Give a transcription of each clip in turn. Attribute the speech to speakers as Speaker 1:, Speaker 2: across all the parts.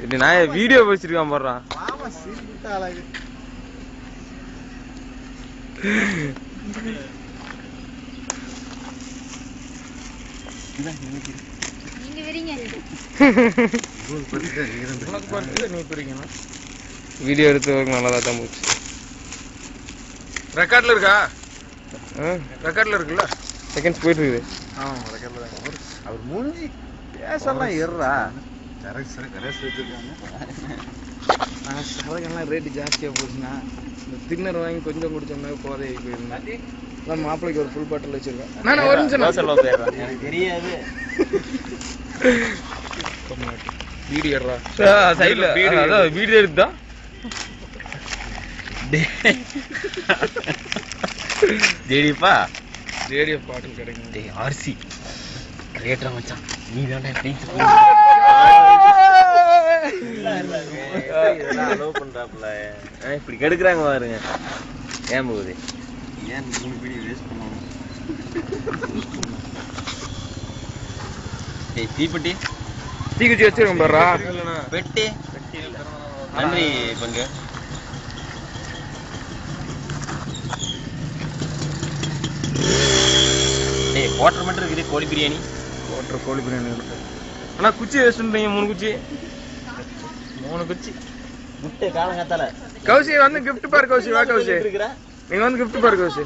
Speaker 1: இது நான் வீடியோ வச்சிருக்கான் போடுறான். வீடியோ எடுத்து நல்லதா தான் போச்சு. ரெக்கார்ட்ல இருக்கா? ரெக்கார்ட்ல இருக்குல்ல? செகண்ட்ஸ் போயிட்டு இருக்குது.
Speaker 2: ஆமாம் ரெக்கார்ட்ல தான். அவர் மூஞ்சி பேசலாம் ஏறா.
Speaker 1: சரக்கெல்லாம் ரேட்டு ஜாஸ்தியாக போச்சுன்னா இந்த தின்னர் வாங்கி கொஞ்சம் குடிச்சோம்னா போதை போயிருந்தேன். அதான் மாப்பிள்ளைக்கு ஒரு ஃபுல் பாட்டில் வச்சிருக்கேன். நான் ஒரு நிமிஷம்
Speaker 2: எனக்கு தெரியாது.
Speaker 1: வீடியோ எடுறா சைடில் அதான் வீடியோ எடுத்தா
Speaker 2: ஜேடிப்பா
Speaker 1: ரேடியோ பாட்டில் கிடைக்கும்.
Speaker 2: டேய் ஆர்சி ரேட்டா மச்சான் நீ தானே அலோவ் பண்றாப்ல. இப்படி கெடுக்குறாங்க பாருங்க. ஏன் போகுது? ஏன் 3 பீடி வேஸ்ட் பண்ணணும்? டேய் தீப்பெட்டி
Speaker 1: தீக்குச்சி வச்சிருக்கேன் பாருடா.
Speaker 2: பெட்டி நன்றி பங்கு. டேய் குவார்டர் மட்டும் இருக்குது. கோழி பிரியாணி
Speaker 1: கோழி பிரியாணி இருக்கு. ஆனா குச்சி வேஸ்ட் பண்றீங்க. 3 குச்சி 3 குச்சி
Speaker 2: முட்டை காலங்காத்தால.
Speaker 1: கௌசி வந்து கிஃப்ட் பாரு. கௌசி வா கௌசி, நீங்க வந்து கிஃப்ட் பாரு கௌசி.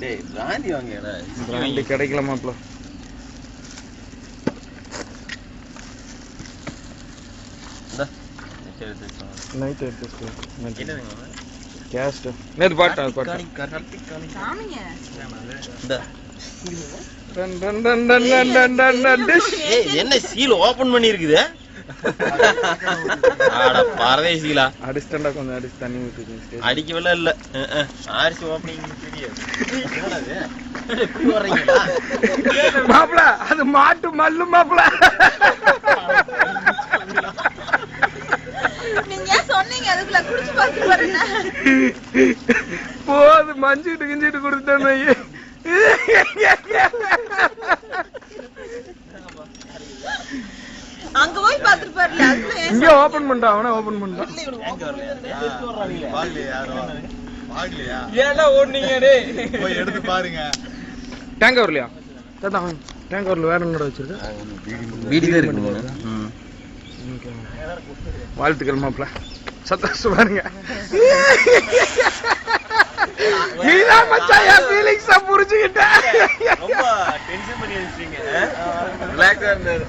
Speaker 2: டேய் பிராந்தி வாங்கடா.
Speaker 1: பிராந்தி கிடைக்கல மாப்ள. நைட் எடுத்து
Speaker 2: என்னங்க
Speaker 1: கேஸ்ட் நேத்து பாட்டா பாட்டா
Speaker 2: சாமிங்க. என்ன சீல் ஓபன் பண்ணி இருக்குது? பரதேசிகளா
Speaker 1: அடிஸ்டண்டா கொஞ்சம் அடிச்சு தண்ணி ஊத்தி
Speaker 2: அடிக்கவே இல்ல. ஆர்சி ஓபனிங் தெரியாது
Speaker 1: மாப்பிள. அது மாட்டு மல்லு மாப்பிள. போது மஞ்சிட்டு கிஞ்சிட்டு கொடுத்தேன்.
Speaker 3: அங்க போய் பாத்துட்டு
Speaker 1: இங்க ஓபன் பண்ணிட்டான். அவனே ஓபன் பண்ணிட்டான். ஏன்டா ஓடுனீங்க?
Speaker 2: போய் எடுத்து பாருங்க.
Speaker 1: டேங்க் வரலையா? டேங்க் வரல. வேற என்னோட வச்சிருக்க
Speaker 2: வீடியோ இருக்கு.
Speaker 1: வாழ்த்துக்கள் மாப்பிள. சந்தோஷம் பாருங்க. நீதான் மச்சான் என் ஃபீலிங்ஸ புரிஞ்சுக்கிட்ட.
Speaker 2: ரொம்ப டென்ஷன் பண்ணி வச்சிட்டீங்க. ரிலாக்ஸா இருந்தாரு.